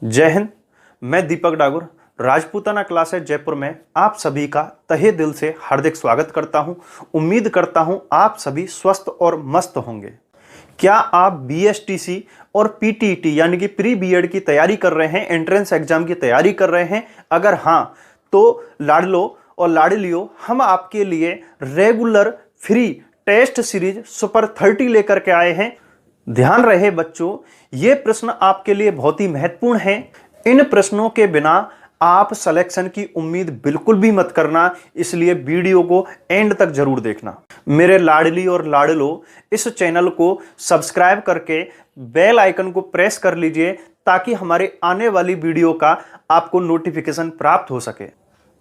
जय हिंद। मैं दीपक डागुर राजपूताना क्लास है जयपुर में आप सभी का तहे दिल से हार्दिक स्वागत करता हूं। उम्मीद करता हूं आप सभी स्वस्थ और मस्त होंगे। क्या आप बीएसटीसी और पीटीईटी यानी कि प्री बीएड की तैयारी कर रहे हैं, एंट्रेंस एग्जाम की तैयारी कर रहे हैं? अगर हां तो लाडलो और लाडलियो, हम आपके लिए regular free test series super 30 लेकर के आए हैं। ध्यान रहे बच्चों, ये प्रश्न आपके लिए बहुत ही महत्वपूर्ण हैं। इन प्रश्नों के बिना आप सिलेक्शन की उम्मीद बिल्कुल भी मत करना, इसलिए वीडियो को एंड तक जरूर देखना। मेरे लाडली और लाडलो, इस चैनल को सब्सक्राइब करके बेल आइकन को प्रेस कर लीजिए ताकि हमारे आने वाली वीडियो का आपको नोटिफिकेशन प्राप्त हो सके।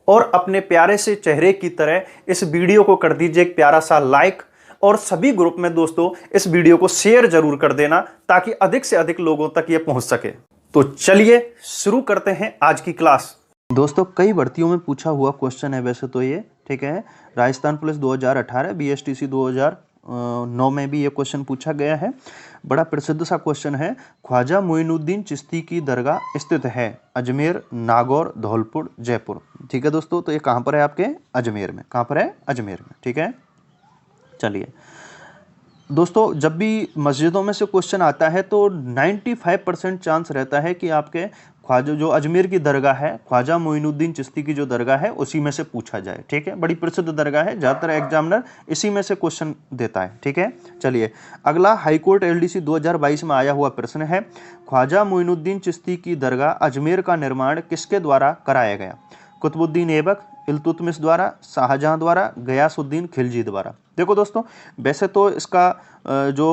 और अपने प्यारे से चेहरे की तरह इस वीडियो को कर दीजिए एक प्यारा सा लाइक, और सभी ग्रुप में दोस्तों इस वीडियो को शेयर जरूर कर देना ताकि अधिक से अधिक लोगों तक ये पहुंच सके। तो चलिए शुरू करते हैं आज की क्लास। दोस्तों, कई भर्तियों में पूछा हुआ क्वेश्चन है वैसे तो ये, ठीक है। राजस्थान पुलिस 2018, बीएसटीसी 2009 में भी ये क्वेश्चन पूछा गया है। बड़ा प्रसिद्ध सा क्वेश्चन है। ख्वाजा मोइनुद्दीन चिश्ती की दरगाह स्थित है अजमेर, नागौर, धौलपुर, जयपुर। ठीक है दोस्तों, तो ये कहाँ पर है? आपके अजमेर में। कहाँ पर है? अजमेर में। ठीक है, चलिए दोस्तों, जब भी मस्जिदों में से क्वेश्चन आता है तो 95% चांस रहता है कि आपके ख्वाजा जो अजमेर की दरगाह है, ख्वाजा मोइनुद्दीन चिश्ती की जो दरगाह है, उसी में से पूछा जाए। ठीक है, बड़ी प्रसिद्ध दरगाह है, ज़्यादातर एग्जामिनर इसी में से क्वेश्चन देता है। ठीक है, चलिए अगला हाईकोर्ट एलडीसी 2022 में आया हुआ प्रश्न है। ख्वाजा मोइनुद्दीन चिश्ती की दरगाह अजमेर का निर्माण किसके द्वारा कराया गया? कुतुबुद्दीन ऐबक, इल्तुतमिश द्वारा, शाहजहां द्वारा, गयासुद्दीन खिलजी द्वारा। देखो दोस्तों, वैसे तो इसका जो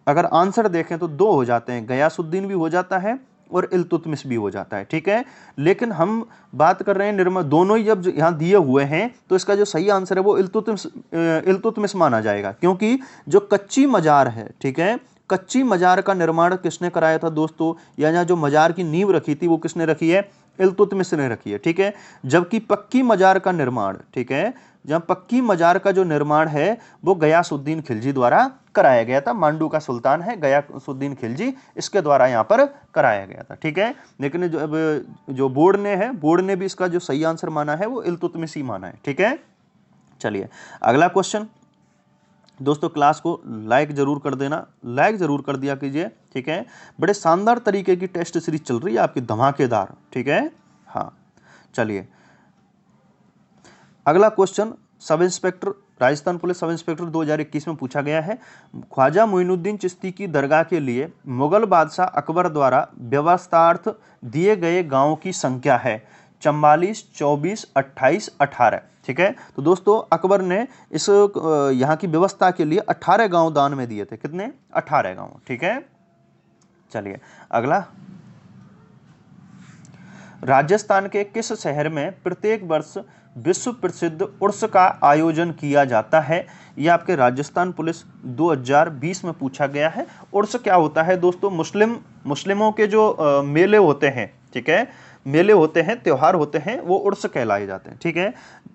अगर आंसर देखें तो दो हो जाते हैं, गयासुद्दीन भी हो जाता है और इल्तुतमिश भी हो जाता है। ठीक है, लेकिन हम बात कर रहे हैं दोनों ही जब यहाँ दिए हुए हैं तो इसका जो सही आंसर है वो इल्तुतमिश माना जाएगा, क्योंकि जो कच्ची मजार है, ठीक है, कच्ची मजार का निर्माण किसने कराया था दोस्तों, या जो मजार की नींव रखी थी वो किसने रखी है? इल्तुतमिश ने रखी है। ठीक है, जबकि पक्की मजार का निर्माण, ठीक है, जब पक्की मजार का जो निर्माण है वो गयासुद्दीन खिलजी द्वारा कराया गया था। मांडू का सुल्तान है गयासुद्दीन खिलजी, इसके द्वारा यहाँ पर कराया गया था। ठीक है, लेकिन जो बोर्ड ने भी इसका जो सही आंसर माना है वो इल्तुतमिश ही माना है। ठीक है, चलिए अगला क्वेश्चन। दोस्तों, क्लास को लाइक जरूर कर देना, लाइक जरूर कर दिया कीजिए। ठीक है, बड़े शानदार तरीके की टेस्ट सीरीज चल रही है आपकी, धमाकेदार। ठीक है, हाँ, चलिए अगला question. Sub inspector, Rajasthan police sub inspector 2021 में पूछा गया है। ख्वाजा मोइनुद्दीन चिश्ती की दरगाह के लिए मुगल बादशाह अकबर द्वारा व्यवस्थार्थ दिए गए गांवों की संख्या है 44, 24, 28, 18। ठीक है, तो दोस्तों अकबर ने इस यहाँ की व्यवस्था के लिए 18 गांव दान में दिए थे। कितने? 18 गांव। ठीक है, चलिए अगला। राजस्थान के किस शहर में प्रत्येक वर्ष विश्व प्रसिद्ध उर्स का आयोजन किया जाता है? यह आपके राजस्थान पुलिस 2020 में पूछा गया है। उर्स क्या होता है दोस्तों? मुस्लिमों के जो मेले होते हैं, ठीक है, मेले होते हैं, त्योहार होते हैं, वो उर्स कहलाए जाते हैं। ठीक है,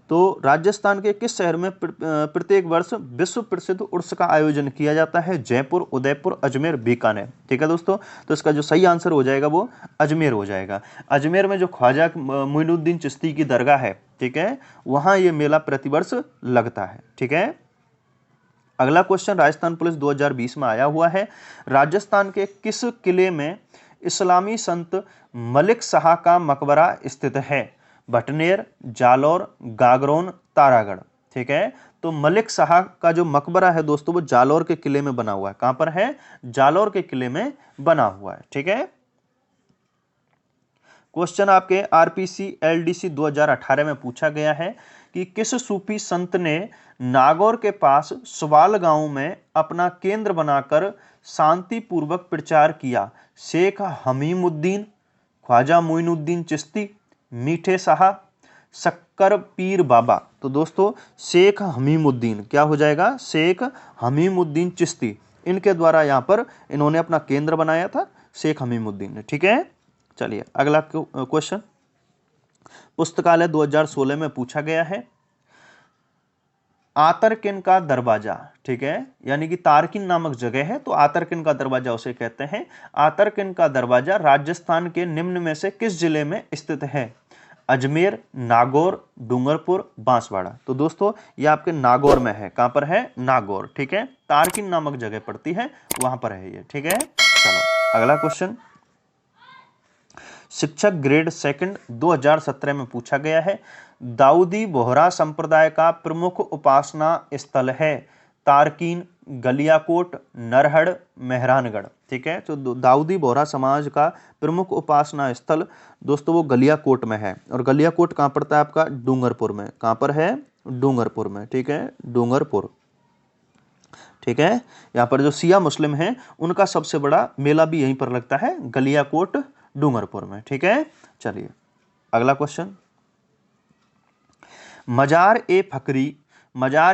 तो राजस्थान के किस शहर में प्रत्येक वर्ष विश्व प्रसिद्ध उर्स का आयोजन किया जाता है? जयपुर, उदयपुर, अजमेर, बीकानेर। ठीक है दोस्तों, तो इसका जो सही आंसर हो जाएगा वो अजमेर हो जाएगा। अजमेर में जो ख्वाजा मोइनुद्दीन चिश्ती की दरगाह है, ठीक है, वहां ये मेला प्रतिवर्ष लगता है। ठीक है, अगला क्वेश्चन राजस्थान पुलिस 2020 में आया हुआ है। राजस्थान के किस किले में इस्लामी संत मलिक शाह का मकबरा स्थित है? भटनेर, जालौर, गागरोन, तारागढ़। ठीक है, तो मलिक शाह का जो मकबरा है दोस्तों वो जालौर के किले में बना हुआ है। कहां पर है? जालौर के किले में बना हुआ है। ठीक है, क्वेश्चन आपके आरपीसी एलडीसी 2018 में पूछा गया है कि किस सूफी संत ने नागौर के पास सुवाल गांव में अपना केंद्र बनाकर शांतिपूर्वक प्रचार किया? शेख हमीमुद्दीन, ख्वाजा मोइनुद्दीन चिश्ती, मीठे शाह, शक्कर पीर बाबा। तो दोस्तों शेख हमीमुद्दीन क्या हो जाएगा? शेख हमीमुद्दीन चिश्ती, इनके द्वारा यहाँ पर इन्होंने अपना केंद्र बनाया था, शेख हमीमुद्दीन ने। ठीक है, चलिए अगला क्वेश्चन पुस्तकालय 2016 में पूछा गया है। आतरकिन का दरवाजा, ठीक है, यानी कि तारकिन नामक जगह है तो आतरकिन का दरवाजा उसे कहते हैं। आतरकिन का दरवाजा राजस्थान के निम्न में से किस जिले में स्थित है? अजमेर, नागौर, डूंगरपुर, बांसवाड़ा। तो दोस्तों ये आपके नागौर में है। कहां पर है? नागौर, ठीक है, तारकिन नामक जगह पड़ती है, वहां पर है ये, ठीक है। चलो अगला क्वेश्चन, शिक्षक ग्रेड सेकंड 2017 में पूछा गया है। दाऊदी बोहरा संप्रदाय का प्रमुख उपासना स्थल है तारकीन, गलियाकोट, नरहड़, मेहरानगढ़, ठीक है। तो दाऊदी बोहरा समाज का प्रमुख उपासना स्थल दोस्तों वो गलियाकोट में है। और गलियाकोट कहाँ पड़ता है आपका? डूंगरपुर में। कहाँ पर है? डूंगरपुर में, ठीक है, डूंगरपुर, ठीक है। यहाँ पर जो सिया मुस्लिम हैं उनका सबसे बड़ा मेला भी यहीं पर लगता है, गलियाकोट डूंगरपुर में, ठीक है। चलिए अगला क्वेश्चन, मजार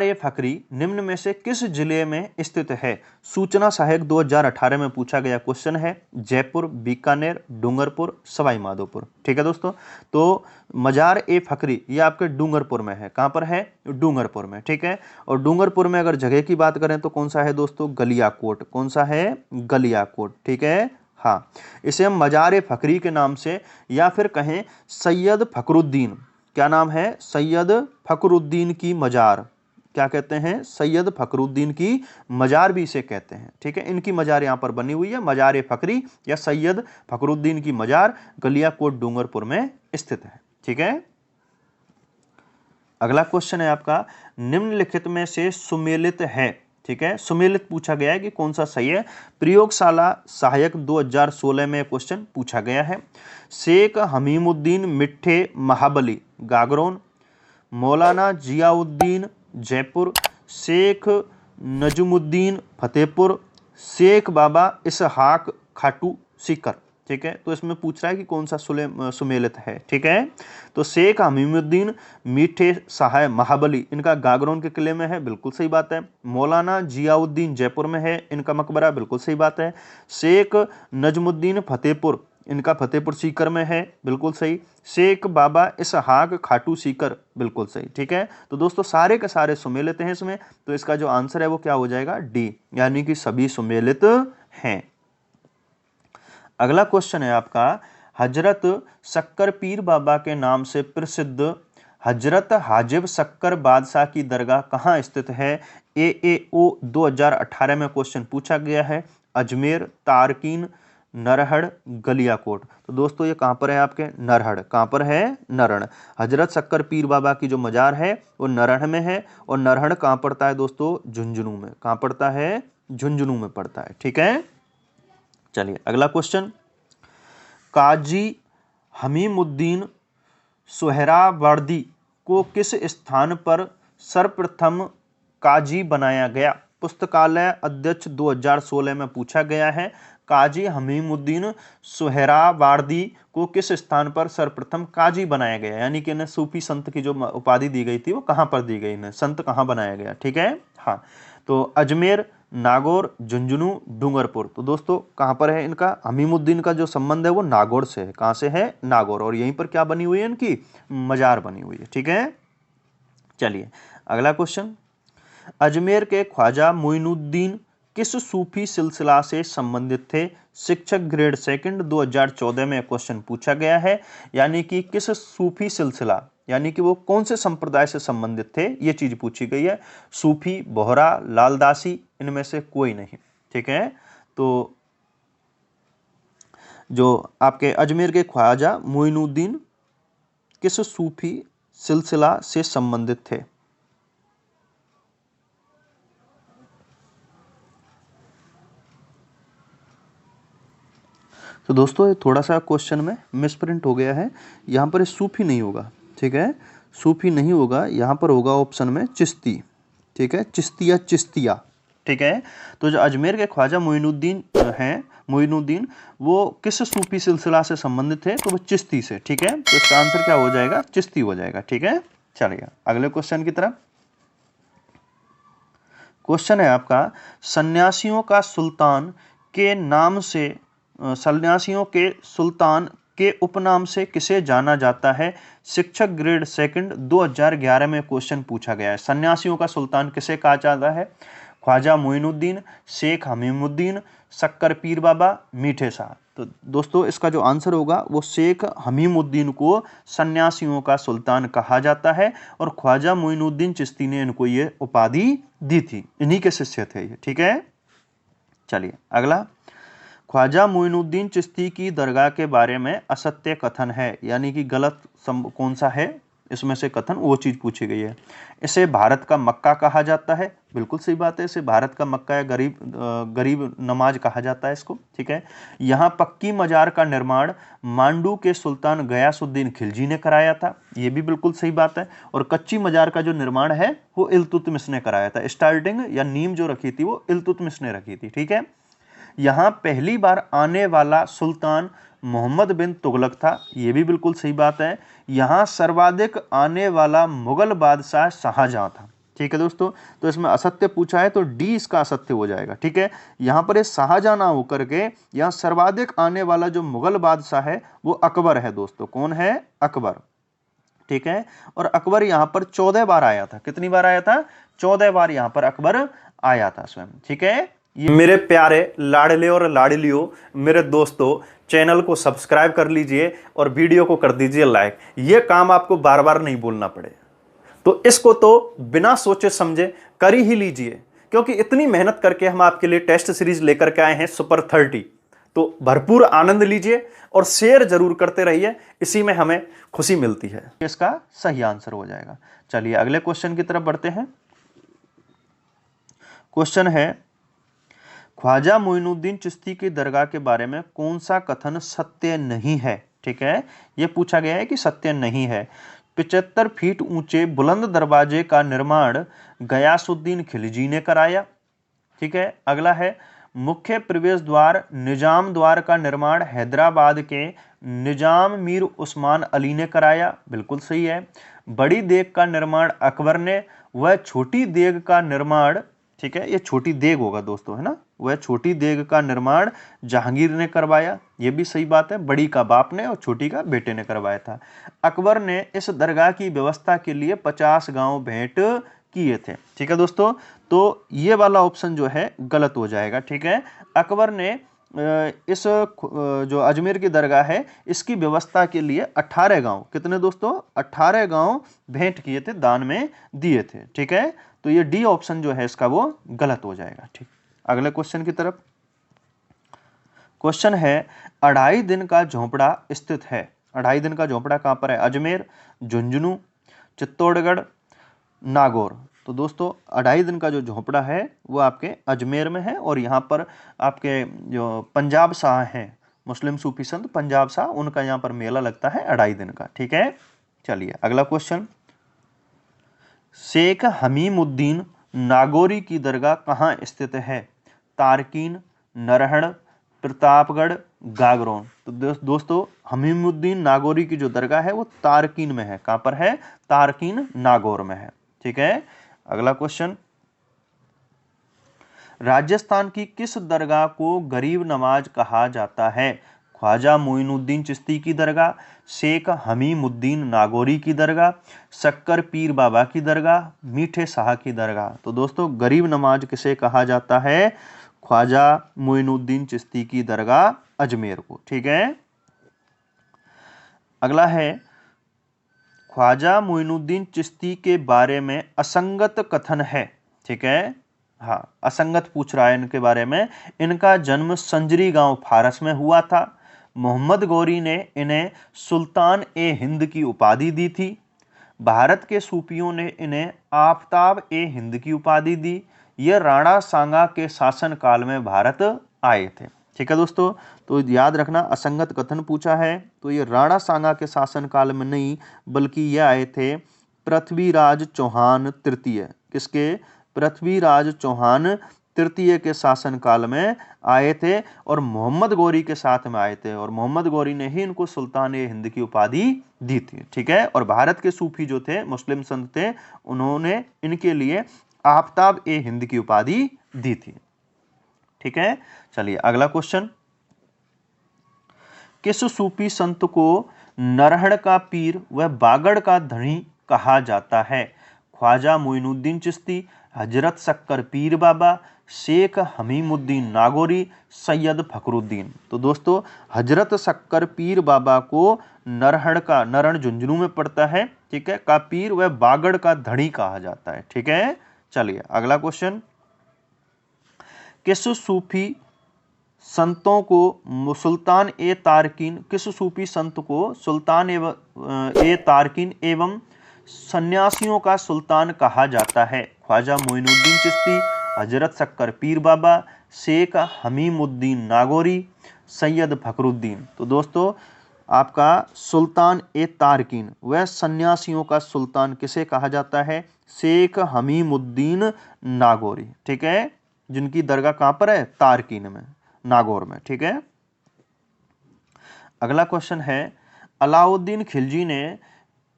ए फकरी निम्न में से किस जिले में स्थित है? सूचना सहायक 2018 में पूछा गया क्वेश्चन है। जयपुर, बीकानेर, डूंगरपुर, सवाई माधोपुर, ठीक है दोस्तों। तो मजार ए फकरी ये आपके डूंगरपुर में है। कहां पर है? डूंगरपुर में, ठीक है। और डूंगरपुर में अगर जगह की बात करें तो कौन सा है दोस्तों? गलियाकोट। कौन सा है? गलियाकोट, ठीक है। हाँ, इसे हम मजार ए फकरी के नाम से या फिर कहें सैयद फखरुद्दीन, क्या नाम है? सैयद फखरुद्दीन की मजार, क्या कहते हैं? सैयद फखरुद्दीन की मजार भी इसे कहते हैं, ठीक है। इनकी मजार यहाँ पर बनी हुई है, मजार ए फकरी या सैयद फखरुद्दीन की मजार गलियाकोट डूंगरपुर में स्थित है, ठीक है। अगला क्वेश्चन है आपका, निम्नलिखित में से सुमेलित है, ठीक है। सुमेलित पूछा गया है कि कौन सा सही है? प्रयोगशाला सहायक 2016 में क्वेश्चन पूछा गया है। शेख हमीमुद्दीन मिट्ठे महाबली गागरोन, मौलाना जियाउद्दीन जयपुर, शेख नजमुद्दीन फतेहपुर, शेख बाबा इसहाक खाटू सीकर, ठीक है। तो इसमें पूछ रहा है कि कौन सा सुमेलित है, ठीक है। तो शेख हमीमुद्दीन मीठे सहाय महाबली इनका गागरोन के किले में है, बिल्कुल सही बात है। मौलाना जियाउद्दीन जयपुर में है, इनका मकबरा, बिल्कुल सही बात है। शेख नजमुद्दीन फतेहपुर इनका फतेहपुर सीकर में है, बिल्कुल सही। शेख बाबा इसहाक खाटू सीकर, बिल्कुल सही, ठीक है। तो दोस्तों सारे के सारे सुमेलित हैं इसमें, तो इसका जो आंसर है वो क्या हो जाएगा? डी, यानी कि सभी सुमेलित हैं। अगला क्वेश्चन है आपका, हजरत शक्कर पीर बाबा के नाम से प्रसिद्ध हजरत हाजिब शक्कर बादशाह की दरगाह कहाँ स्थित है? AAO 2018 में क्वेश्चन पूछा गया है। अजमेर, तारकीन, नरहड़, गलियाकोट। तो दोस्तों ये कहाँ पर है आपके? नरहड़। कहाँ पर है? नरहड़। हजरत शक्कर पीर बाबा की जो मजार है वो नरहड़ में है। और नरहड़ कहाँ पड़ता है दोस्तों? झुंझुनू में। कहाँ पड़ता है? झुंझुनू में पड़ता है, ठीक है। चलिए अगला क्वेश्चन, काजी हमीमुद्दीन सुहरावर्दी को किस स्थान पर सर्वप्रथम काजी बनाया गया? पुस्तकालय अध्यक्ष 2016 में पूछा गया है। काजी हमीमुद्दीन सुहरावर्दी को किस स्थान पर सर्वप्रथम काजी बनाया गया, यानी कि इन्हें सूफी संत की जो उपाधि दी गई थी वो कहां पर दी गई, इन्हें संत कहां बनाया गया, ठीक है। हाँ, तो अजमेर, नागौर, झुंझुनू, डूंगरपुर। तो दोस्तों कहां पर है इनका? हमीमुद्दीन का जो संबंध है वो नागौर से है। कहां से है? नागौर। और यहीं पर क्या बनी हुई है? इनकी मजार बनी हुई है, ठीक है। चलिए अगला क्वेश्चन, अजमेर के ख्वाजा मोइनुद्दीन किस सूफी सिलसिला से संबंधित थे? शिक्षक ग्रेड सेकंड 2014 में क्वेश्चन पूछा गया है, यानी कि किस सूफी सिलसिला, यानी कि वो कौन से संप्रदाय से संबंधित थे, ये चीज पूछी गई है। सूफी, बोहरा, लालदासी, इनमें से कोई नहीं, ठीक है। तो जो आपके अजमेर के ख्वाजा मोइनुद्दीन किस सूफी सिलसिला से संबंधित थे? तो दोस्तों ये थोड़ा सा क्वेश्चन में मिसप्रिंट हो गया है, यहाँ पर सूफी नहीं होगा, ठीक है। सूफी नहीं होगा, यहाँ पर होगा ऑप्शन में चिश्ती, ठीक है, चिश्तिया, चिश्तिया, ठीक है। तो जो अजमेर के ख्वाजा मोइनुद्दीन हैं, मोइनुद्दीन वो किस सूफी सिलसिला से संबंधित थे? तो वो चिश्ती से, ठीक है। तो इसका आंसर क्या हो जाएगा? चिश्ती हो जाएगा, ठीक है। चलिए अगले क्वेश्चन की तरफ। क्वेश्चन है आपका, सन्यासियों का सुल्तान के नाम से, सन्यासियों के सुल्तान के उपनाम से किसे जाना जाता है? शिक्षक ग्रेड सेकंड 2011 में क्वेश्चन पूछा गया है। सन्यासियों का सुल्तान किसे कहा जाता है? ख्वाजा मोइनुद्दीन, शेख हमीमुद्दीन, शक्कर पीर बाबा, मीठे शाह। तो दोस्तों इसका जो आंसर होगा वो शेख हमीमुद्दीन को सन्यासियों का सुल्तान कहा जाता है और ख्वाजा मोइनुद्दीन चिश्ती ने इनको ये उपाधि दी थी, इन्हीं के शिष्य थे ये। ठीक है, चलिए अगला। ख्वाजा मोइनुद्दीन चिश्ती की दरगाह के बारे में असत्य कथन है, यानी कि गलत कौन सा है इसमें से कथन, वो चीज पूछी गई है। इसे भारत का मक्का कहा जाता है, बिल्कुल सही बात है, इसे भारत का मक्का या गरीब नमाज कहा जाता है इसको। ठीक है, यहाँ पक्की मजार का निर्माण मांडू के सुल्तान गयासुद्दीन खिलजी ने कराया था, ये भी बिल्कुल सही बात है। और कच्ची मजार का जो निर्माण है वो इल्तुतमिश ने कराया था, स्टार्टिंग या नींव जो रखी थी वो इल्तुतमिश ने रखी थी। ठीक है, यहाँ पहली बार आने वाला सुल्तान मोहम्मद बिन तुगलक था, ये भी बिल्कुल सही बात है। यहाँ सर्वाधिक आने वाला मुगल बादशाह शाहजहां था। ठीक है दोस्तों, तो इसमें असत्य पूछा है तो डी इसका असत्य हो जाएगा। ठीक है, यहाँ पर ये शाहजहां ना होकर के यहाँ सर्वाधिक आने वाला जो मुगल बादशाह है वो अकबर है दोस्तों। कौन है? अकबर। ठीक है, और अकबर यहाँ पर 14 बार आया था। कितनी बार आया था? 14 बार यहाँ पर अकबर आया था स्वयं। ठीक है, मेरे प्यारे लाडले और लाडलियों, मेरे दोस्तों, चैनल को सब्सक्राइब कर लीजिए और वीडियो को कर दीजिए लाइक। ये काम आपको बार बार नहीं बोलना पड़े, तो इसको तो बिना सोचे समझे कर ही लीजिए, क्योंकि इतनी मेहनत करके हम आपके लिए टेस्ट सीरीज लेकर के आए हैं सुपर 30। तो भरपूर आनंद लीजिए और शेयर जरूर करते रहिए, इसी में हमें खुशी मिलती है। इसका सही आंसर हो जाएगा। चलिए अगले क्वेश्चन की तरफ बढ़ते हैं। क्वेश्चन है, ख्वाजा मोइनुद्दीन चिश्ती की दरगाह के बारे में कौन सा कथन सत्य नहीं है? ठीक है, यह पूछा गया है कि सत्य नहीं है। 75 फीट ऊंचे बुलंद दरवाजे का निर्माण गयासुद्दीन खिलजी ने कराया। ठीक है, अगला है, मुख्य प्रवेश द्वार निजाम द्वार का निर्माण हैदराबाद के निजाम मीर उस्मान अली ने कराया। बिल्कुल सही है। बड़ी देग का निर्माण अकबर ने, वह छोटी देग का निर्माण, ठीक है, ये छोटी देग होगा दोस्तों, है ना, वह छोटी देग का निर्माण जहांगीर ने करवाया। ये भी सही बात है, बड़ी का बाप ने और छोटी का बेटे ने करवाया था। अकबर ने इस दरगाह की व्यवस्था के लिए 50 गांव भेंट किए थे। ठीक है दोस्तों, तो ये वाला ऑप्शन जो है गलत हो जाएगा। ठीक है, अकबर ने इस जो अजमेर की दरगाह है इसकी व्यवस्था के लिए 18 गांव, कितने दोस्तों? 18 गांव भेंट किए थे, दान में दिए थे। ठीक है, तो ये डी ऑप्शन जो है इसका वो गलत हो जाएगा। ठीक, अगले क्वेश्चन की तरफ। क्वेश्चन है, 2.5 दिन का झोंपड़ा स्थित है। 2.5 दिन का झोंपड़ा कहां पर है? अजमेर, झुंझुनू, चित्तौड़गढ़, नागौर। तो दोस्तों 2.5 दिन का जो झोंपड़ा है वो आपके अजमेर में है, और यहाँ पर आपके जो पंजाब शाह हैं, मुस्लिम सूफी संत पंजाब शाह, उनका यहाँ पर मेला लगता है 2.5 दिन का। ठीक है, चलिए अगला क्वेश्चन। शेख हमीमुद्दीन नागौरी की दरगाह कहाँ स्थित है? तारकीन, नरहड़, प्रतापगढ़, गागरोन। तो दोस्तों हमीमुद्दीन नागौरी की जो दरगाह है वो तारकीन में है। कहां पर है? तारकीन, नागौर में है। ठीक है, अगला क्वेश्चन। राजस्थान की किस दरगाह को गरीब नवाज कहा जाता है? ख्वाजा मोइनुद्दीन चिश्ती की दरगाह, शेख हमीमुद्दीन नागौरी की दरगाह, शक्कर पीर बाबा की दरगाह, मीठे शाह की दरगाह। तो दोस्तों गरीब नवाज किसे कहा जाता है? ख्वाजा मोइनुद्दीन चिश्ती की दरगाह अजमेर को। ठीक है, अगला है, ख्वाजा मोइनुद्दीन चिश्ती के बारे में असंगत कथन है। ठीक है, हाँ, असंगत पूछ रहा है इनके बारे में। इनका जन्म संजरी गांव फारस में हुआ था। मोहम्मद गौरी ने इन्हें सुल्तान ए हिंद की उपाधि दी थी। भारत के सूफियों ने इन्हें आफताब ए हिंद की उपाधि दी। ये राणा सांगा के शासन काल में भारत आए थे। ठीक है दोस्तों, तो याद रखना असंगत कथन पूछा है तो ये राणा सांगा के शासन काल में नहीं, बल्कि ये आए थे पृथ्वीराज चौहान तृतीय। किसके? पृथ्वीराज चौहान तृतीय के शासन काल में आए थे, और मोहम्मद गौरी के साथ में आए थे, और मोहम्मद गौरी ने ही इनको सुल्तान ए हिंद की उपाधि दी थी। ठीक है, और भारत के सूफी जो थे, मुस्लिम संत थे, उन्होंने इनके लिए आफताब ए हिंद की उपाधि दी थी। ठीक है, चलिए अगला क्वेश्चन। किस सूफी संत को नरहड़ का पीर व बागड़ का धनी कहा जाता है? ख्वाजा मोइनुद्दीन चिश्ती, हजरत शक्कर पीर बाबा, शेख हमीमुद्दीन नागौरी, सैयद फखरुद्दीन। तो दोस्तों हजरत शक्कर पीर बाबा को नरहड़ का, नरहड़ झुंझुनू में पड़ता है, ठीक है, का पीर व बागड़ का धनी कहा जाता है। ठीक है, चलिए अगला क्वेश्चन। किस सूफी संतों को सुल्तान ए तारकीन, किस सूफी संत को सुल्तान ए तारकीन एवं सन्यासियों का सुल्तान कहा जाता है? ख्वाजा मोइनुद्दीन चिश्ती, हजरत शक्कर पीर बाबा, शेख हमीमुद्दीन नागौरी, सैयद फखरुद्दीन। तो दोस्तों आपका सुल्तान ए तारकीन व सन्यासियों का सुल्तान किसे कहा जाता है? शेख हमीमुद्दीन नागौरी। ठीक है, जिनकी दरगाह कहां पर है? तारकीन में, नागौर में। ठीक है, अगला क्वेश्चन है, अलाउद्दीन खिलजी ने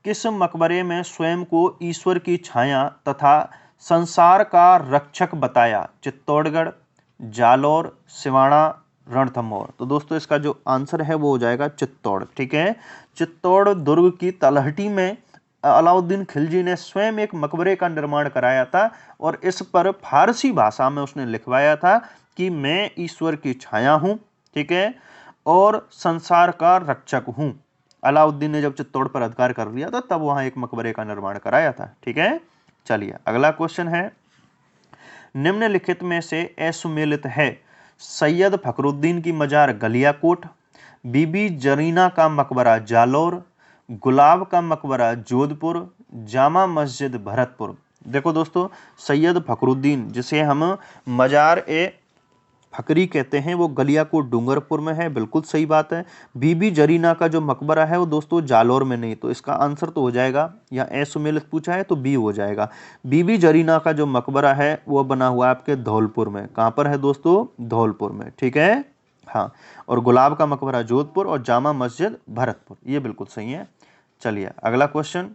किस मकबरे में स्वयं को ईश्वर की छाया तथा संसार का रक्षक बताया? चित्तौड़गढ़, जालौर, सिवाड़ा, रणथंभौर। तो दोस्तों इसका जो आंसर है वो हो जाएगा चित्तौड़। ठीक है, चित्तौड़ दुर्ग की तलहटी में अलाउद्दीन खिलजी ने स्वयं एक मकबरे का निर्माण कराया था और इस पर फारसी भाषा में उसने लिखवाया था कि मैं ईश्वर की छाया हूं, ठीक है, और संसार का रक्षक हूं। अलाउद्दीन ने जब चित्तौड़ पर अधिकार कर लिया था तब वहां एक मकबरे का निर्माण कराया था। ठीक है, चलिए अगला क्वेश्चन है, निम्नलिखित में से असुमेलित है? सैयद फखरुद्दीन की मजार गलियाकोट, बीबी जरीना का मकबरा जालौर, गुलाब का मकबरा जोधपुर, जामा मस्जिद भरतपुर। देखो दोस्तों सैयद फखरुद्दीन जिसे हम मजार ए फकरी कहते हैं वो गलियाकोट डूंगरपुर में है, बिल्कुल सही बात है। बीबी जरीना का जो मकबरा है वो दोस्तों जालौर में नहीं, तो इसका आंसर तो हो जाएगा, या असुमेलित पूछा है तो बी हो जाएगा। बीबी जरीना का जो मकबरा है वो बना हुआ है आपके धौलपुर में। कहाँ पर है दोस्तों? धौलपुर में। ठीक है, हाँ, और गुलाब का मकबरा जोधपुर और जामा मस्जिद भरतपुर, ये बिल्कुल सही है। चलिए अगला क्वेश्चन,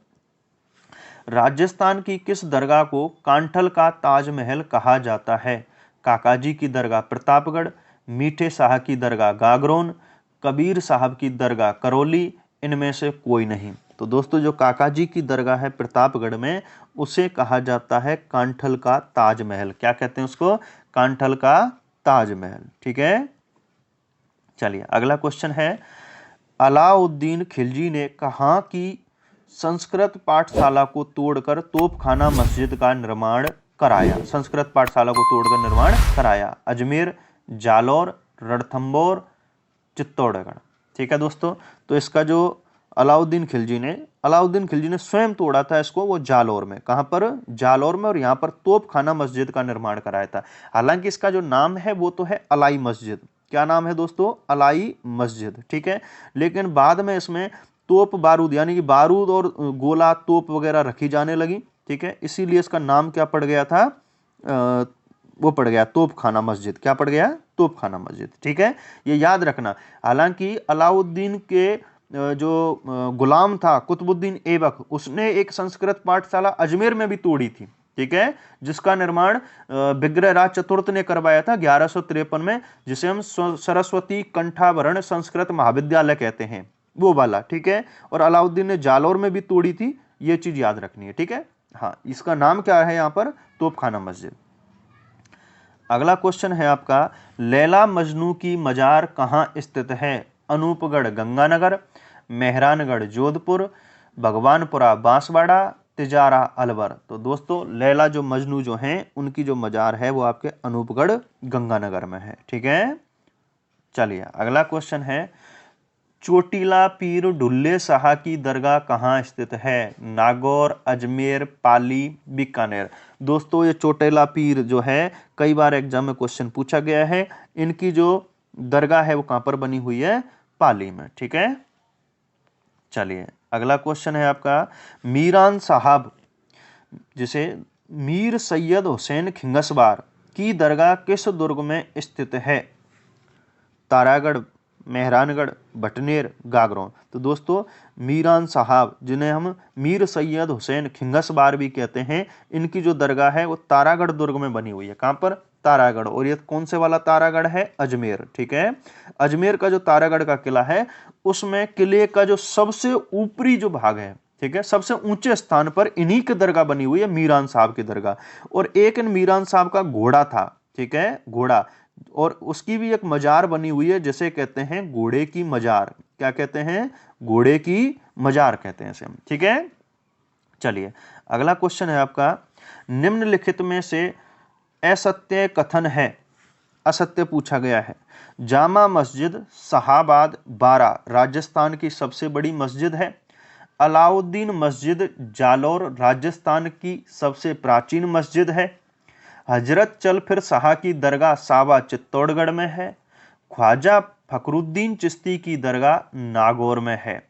राजस्थान की किस दरगाह को कांठल का ताजमहल कहा जाता है? काकाजी की दरगाह प्रतापगढ़, मीठे शाह की दरगाह गागरोन, कबीर साहब की दरगाह करौली, इनमें से कोई नहीं। तो दोस्तों जो काकाजी की दरगाह है प्रतापगढ़ में उसे कहा जाता है कांठल का ताजमहल। क्या कहते हैं उसको? कांठल का ताजमहल। ठीक है, चलिए अगला क्वेश्चन है, अलाउद्दीन खिलजी ने कहाँ की संस्कृत पाठशाला को तोड़कर तोपखाना मस्जिद का निर्माण कराया? संस्कृत पाठशाला को तोड़कर निर्माण कराया? अजमेर, जालौर, रणथंभौर, चित्तौड़गढ़। ठीक है दोस्तों, तो इसका जो अलाउद्दीन खिलजी ने स्वयं तोड़ा था इसको, वो जालौर में। कहां पर? जालौर में, और यहाँ पर तोपखाना मस्जिद का निर्माण कराया था। हालांकि इसका जो नाम है वो तो है अलाई मस्जिद। क्या नाम है दोस्तों? अलाई मस्जिद। ठीक है, लेकिन बाद में इसमें तोप बारूद यानी कि बारूद और गोला तोप वगैरह रखी जाने लगी। ठीक है, इसीलिए इसका नाम क्या पड़ गया था? वो पड़ गया तोपखाना मस्जिद। क्या पड़ गया? तोपखाना मस्जिद। ठीक है, ये याद रखना। हालांकि अलाउद्दीन के जो गुलाम था कुतुबुद्दीन ऐबक, उसने एक संस्कृत पाठशाला अजमेर में भी तोड़ी थी। ठीक है, जिसका निर्माण विग्रहराज चतुर्थ ने करवाया था 1153 में, जिसे हम सरस्वती कंठाभरण संस्कृत महाविद्यालय कहते हैं, वो वाला। ठीक है, और अलाउद्दीन ने जालौर में भी तोड़ी थी, ये चीज याद रखनी है। ठीक है, हाँ, इसका नाम क्या है यहाँ पर? तोपखाना मस्जिद। अगला क्वेश्चन है आपका, लैला मजनू की मजार कहाँ स्थित है? अनूपगढ़ गंगानगर, मेहरानगढ़ जोधपुर, भगवानपुरा बांसवाड़ा, तिजारा अलवर। तो दोस्तों लैला जो मजनू जो हैं उनकी जो मजार है वो आपके अनूपगढ़ गंगानगर में है। ठीक है, चलिए अगला क्वेश्चन है, चोटीला पीर ढुल्ले शाह की दरगाह कहाँ स्थित है? नागौर, अजमेर, पाली, बीकानेर। दोस्तों ये चोटीला पीर जो है कई बार एग्जाम में क्वेश्चन पूछा गया है। इनकी जो दरगाह है वो कहाँ पर बनी हुई है? पाली में। ठीक है, चलिए अगला क्वेश्चन है आपका, मीरान साहब जिसे मीर सैयद हुसैन खिंगसवार की दरगाह किस दुर्ग में स्थित है? तारागढ़, मेहरानगढ़, बटनेर, गागरोन। तो दोस्तों मीरान साहब जिन्हें हम मीर सैयद हुसैन खिंगसवार भी कहते हैं, इनकी जो दरगाह है वो तारागढ़ दुर्ग में बनी हुई है। कहाँ पर? तारागढ़, और ये कौन से वाला तारागढ़ है? अजमेर। ठीक है, अजमेर का जो तारागढ़ का किला है उसमें किले का जो सबसे ऊपरी जो भाग है, ठीक है, सबसे ऊंचे स्थान पर इन्हीं की दरगाह बनी हुई है, मीरान साहब की दरगाह। और एक इन मीरान साहब का घोड़ा था, ठीक है, घोड़ा, और उसकी भी एक मजार बनी हुई है, जिसे कहते हैं घोड़े की मजार। क्या कहते हैं? घोड़े की मजार कहते हैं इसे हम। ठीक है, चलिए अगला क्वेश्चन है आपका, निम्नलिखित में से असत्य कथन है, असत्य पूछा गया है। जामा मस्जिद शाहाबाद 12 राजस्थान की सबसे बड़ी मस्जिद है। अलाउद्दीन मस्जिद जालौर राजस्थान की सबसे प्राचीन मस्जिद है। हजरत चल फिर शाह की दरगाह सावा चित्तौड़गढ़ में है। ख्वाजा फखरुद्दीन चिश्ती की दरगाह नागौर में है।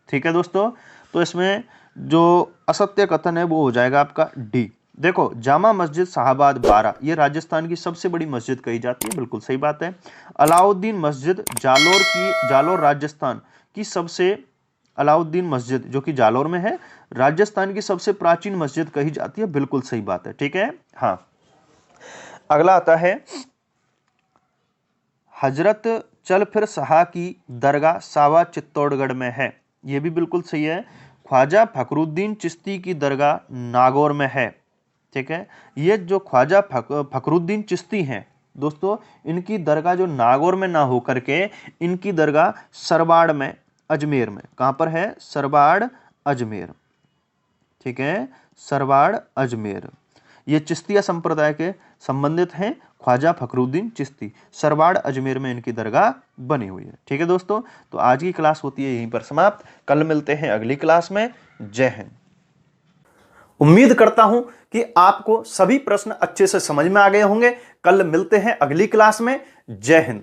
ठीक है दोस्तों, तो इसमें जो असत्य कथन है वो हो जाएगा आपका डी। देखो, जामा मस्जिद शाहाबाद 12 ये राजस्थान की सबसे बड़ी मस्जिद कही जाती है, बिल्कुल सही बात है। अलाउद्दीन मस्जिद जालौर राजस्थान की सबसे, अलाउद्दीन मस्जिद जो कि जालौर में है, राजस्थान की सबसे प्राचीन मस्जिद कही जाती है, बिल्कुल सही बात है। ठीक है, हाँ। अगला आता है, हजरत चल फिर शाह की दरगाह सावा चित्तौड़गढ़ में है, यह भी बिल्कुल सही है। ख्वाजा फखरुद्दीन चिश्ती की दरगाह नागौर में है। ठीक है, ये जो ख्वाजा फखरुद्दीन चिश्ती हैं दोस्तों, इनकी दरगाह जो नागौर में ना होकर के इनकी दरगाह सरवाड़ में, अजमेर में, कहां पर है? सरवाड़ अजमेर। ठीक है, सरवाड़ अजमेर, ये चिश्तिया संप्रदाय के संबंधित हैं। ख्वाजा फखरुद्दीन चिश्ती, सरवाड़ अजमेर में इनकी दरगाह बनी हुई है। ठीक है दोस्तों, तो आज की क्लास होती है यहीं पर समाप्त। कल मिलते हैं अगली क्लास में। जय हिंद। उम्मीद करता हूं कि आपको सभी प्रश्न अच्छे से समझ में आ गए होंगे। कल मिलते हैं अगली क्लास में। जय हिंद।